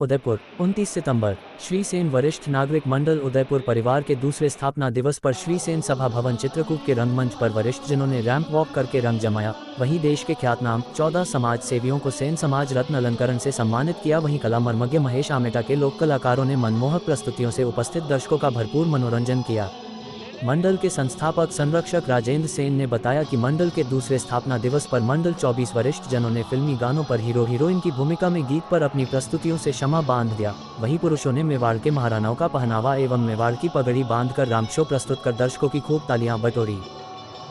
उदयपुर 29 सितंबर। श्री सेन वरिष्ठ नागरिक मंडल उदयपुर परिवार के दूसरे स्थापना दिवस पर श्री सेन सभा भवन चित्रकूट के रंगमंच पर वरिष्ठ जनों ने रैंप वॉक करके रंग जमाया। वहीं देश के ख्यातनाम 14 समाज सेवियों को सेन समाज रत्न अलंकरण से सम्मानित किया। वहीं कला मर्मज्ञ महेश आमेटा के लोक कलाकारों ने मनमोहक प्रस्तुतियों से उपस्थित दर्शकों का भरपूर मनोरंजन किया। मंडल के संस्थापक संरक्षक राजेंद्र सेन ने बताया कि मंडल के दूसरे स्थापना दिवस पर मंडल 24 वरिष्ठ जनों ने फिल्मी गानों पर हीरो हीरोइन की भूमिका में गीत पर अपनी प्रस्तुतियों से क्षमा बांध दिया। वहीं पुरुषों ने मेवाड़ के महारानाओं का पहनावा एवं मेवाड़ की पगड़ी बांधकर राम शो प्रस्तुत कर दर्शकों की खूब तालियां बटोरी।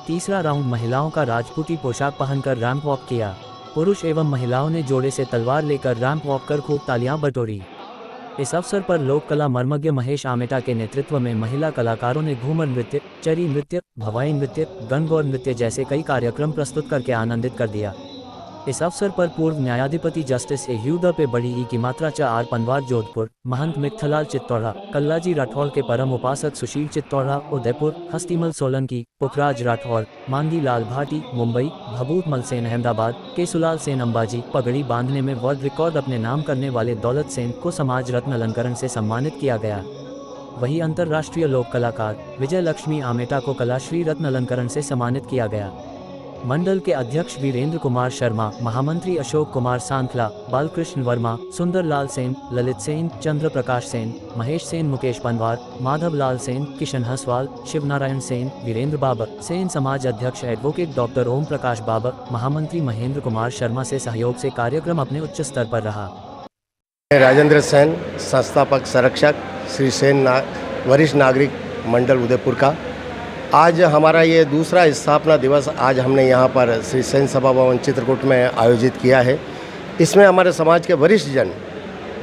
तीसरा राउंड महिलाओं का राजपूती पोशाक पहनकर रैंप वॉक किया। पुरुष एवं महिलाओं ने जोड़े से तलवार लेकर रैंप वॉक कर खूब तालियां बटोरी। इस अवसर पर लोक कला मर्मज्ञ महेश आमेटा के नेतृत्व में महिला कलाकारों ने घूमर नृत्य, चरी नृत्य, भवाई नृत्य, गणगौर नृत्य जैसे कई कार्यक्रम प्रस्तुत करके आनंदित कर दिया। इस अवसर पर पूर्व न्यायाधिपति जस्टिस ए ह्यूदा पे बड़ी ई की मात्रा च आर पनवार जोधपुर, महंत मित्थलाल चित्तौड़ा, कल्लाजी राठौर के परम उपासक सुशील चित्तौड़ा उदयपुर, हस्तीमल सोलंकी, पुखराज राठौर, मांगी लाल भाटी मुंबई, भभूत मल सेन अहमदाबाद, केसुलाल सेन अंबाजी पगड़ी बांधने में वर्ल्ड रिकॉर्ड अपने नाम करने वाले दौलत सेन को समाज रत्न अलंकरण से सम्मानित किया गया। वहीं अंतर्राष्ट्रीय लोक कलाकार विजय लक्ष्मी आमेटा को कलाश्री रत्न अलंकरण से सम्मानित किया गया। मंडल के अध्यक्ष वीरेंद्र कुमार शर्मा, महामंत्री अशोक कुमार सांखला, बालकृष्ण वर्मा, सुंदर लाल सेन, ललित सेन, चंद्र प्रकाश सेन, महेश सेन, मुकेश पनवार, माधव लाल सेन, किशन हंसवाल, शिवनारायण सेन, वीरेंद्र बाबर, सेन समाज अध्यक्ष एडवोकेट डॉक्टर ओम प्रकाश बाबर, महामंत्री महेंद्र कुमार शर्मा से सहयोग से कार्यक्रम अपने उच्च स्तर पर रहा। राजेंद्र सेन, संस्थापक संरक्षक श्री सेन वरिष्ठ नागरिक मंडल उदयपुर का आज हमारा ये दूसरा स्थापना दिवस आज हमने यहाँ पर श्री सेन सभा भवन चित्रकूट में आयोजित किया है। इसमें हमारे समाज के वरिष्ठ जन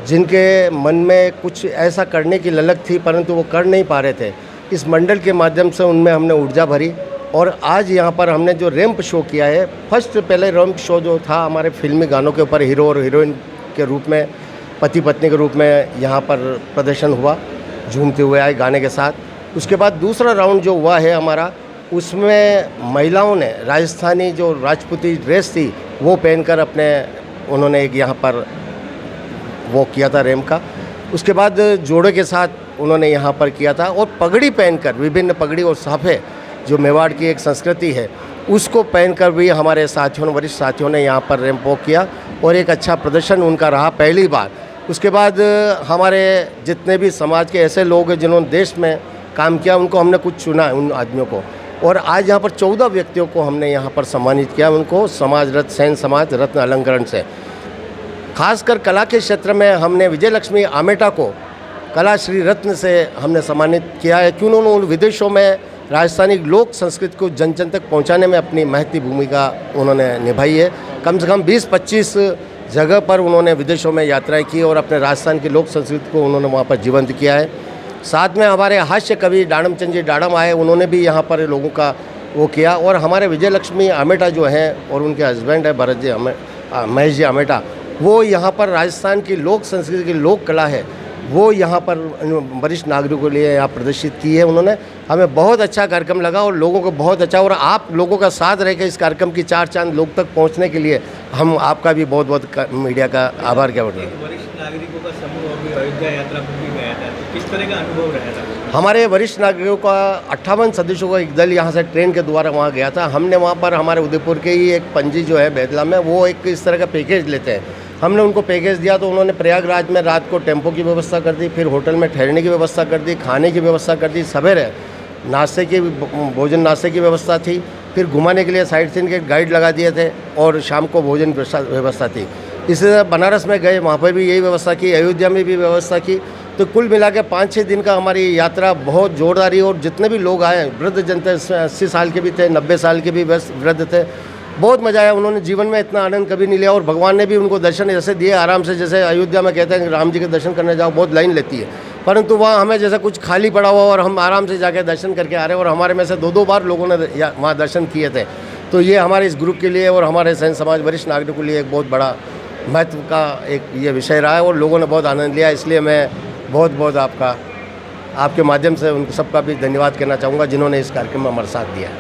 जिनके मन में कुछ ऐसा करने की ललक थी परंतु वो कर नहीं पा रहे थे, इस मंडल के माध्यम से उनमें हमने ऊर्जा भरी और आज यहाँ पर हमने जो रैंप शो किया है, पहले रैंप शो जो था हमारे फिल्मी गानों के ऊपर हीरो और हीरोइन के रूप में, पति पत्नी के रूप में यहाँ पर प्रदर्शन हुआ, झूमते हुए आए गाने के साथ। उसके बाद दूसरा राउंड जो हुआ है हमारा, उसमें महिलाओं ने राजस्थानी जो राजपूती ड्रेस थी वो पहनकर अपने उन्होंने एक यहाँ पर वो किया था रैंप का। उसके बाद जोड़े के साथ उन्होंने यहाँ पर किया था और पगड़ी पहनकर, विभिन्न पगड़ी और साफे जो मेवाड़ की एक संस्कृति है उसको पहनकर भी हमारे साथियों ने, वरिष्ठ साथियों ने यहाँ पर रैंप वॉक किया और एक अच्छा प्रदर्शन उनका रहा पहली बार। उसके बाद हमारे जितने भी समाज के ऐसे लोग हैं जिन्होंने देश में काम किया, उनको हमने कुछ चुना उन आदमियों को और आज यहाँ पर 14 व्यक्तियों को हमने यहाँ पर सम्मानित किया, उनको समाज रत्न सेन समाज रत्न अलंकरण से। खासकर कला के क्षेत्र में हमने विजय लक्ष्मी आमेटा को कला श्री रत्न से हमने सम्मानित किया है कि उन्होंने विदेशों में राजस्थानी लोक संस्कृति को जन जन तक पहुँचाने में अपनी महती भूमिका उन्होंने निभाई है। कम से कम 20-25 जगह पर उन्होंने विदेशों में यात्राएँ की और अपने राजस्थान की लोक संस्कृति को उन्होंने वहाँ पर जीवंत किया है। साथ में हमारे हास्य कवि डाड़म चंद जी डाड़म आए, उन्होंने भी यहाँ पर लोगों का वो किया और हमारे विजय लक्ष्मी आमेटा जो हैं और उनके हस्बैंड है भरत जी महेश जी आमेटा, वो यहाँ पर राजस्थान की लोक संस्कृति की लोक कला है वो यहाँ पर वरिष्ठ नागरिकों के लिए यहाँ प्रदर्शित की है उन्होंने। हमें बहुत अच्छा कार्यक्रम लगा और लोगों को बहुत अच्छा, और आप लोगों का साथ रह के इस कार्यक्रम की 4 चांद लोग तक पहुँचने के लिए हम आपका भी बहुत बहुत मीडिया का आभार क्या बढ़ रहा है। वरिष्ठ नागरिकों का समूह अभी अयोध्या यात्रा पर भी गया था, तो किस तरह का अनुभव रहा था? हमारे वरिष्ठ नागरिकों का 58 सदस्यों का एक दल यहाँ से ट्रेन के द्वारा वहाँ गया था। हमने वहाँ पर हमारे उदयपुर के ही एक पंजी जो है बैतला में, वो एक इस तरह का पैकेज लेते हैं, हमने उनको पैकेज दिया तो उन्होंने प्रयागराज में रात को टेम्पो की व्यवस्था कर दी, फिर होटल में ठहरने की व्यवस्था कर दी, खाने की व्यवस्था कर दी, सवेरे नाश्ते की भोजन नाश्ते की व्यवस्था थी, फिर घुमाने के लिए साइट सीन के गाइड लगा दिए थे और शाम को भोजन व्यवस्था थी। इसी तरह बनारस में गए, वहाँ पर भी यही व्यवस्था की, अयोध्या में भी व्यवस्था की। तो कुल मिला के 5-6 दिन का हमारी यात्रा बहुत जोरदार रही और जितने भी लोग आए, वृद्ध जनता 80 साल के भी थे, 90 साल के भी वृद्ध थे, बहुत मज़ा आया। उन्होंने जीवन में इतना आनंद कभी नहीं लिया और भगवान ने भी उनको दर्शन ऐसे दिए आराम से, जैसे अयोध्या में कहते हैं कि राम जी के दर्शन करने जाओ बहुत लाइन लेती है, परंतु वहाँ हमें जैसा कुछ खाली पड़ा हुआ और हम आराम से जाके दर्शन करके आ रहे हैं और हमारे में से 2-2 बार लोगों ने वहाँ दर्शन किए थे। तो ये हमारे इस ग्रुप के लिए और हमारे सेन समाज वरिष्ठ नागरिकों के लिए एक बहुत बड़ा महत्व का एक ये विषय रहा है और लोगों ने बहुत आनंद लिया। इसलिए मैं बहुत बहुत आपके माध्यम से उन सबका भी धन्यवाद करना चाहूँगा जिन्होंने इस कार्यक्रम में हमारा साथ दिया।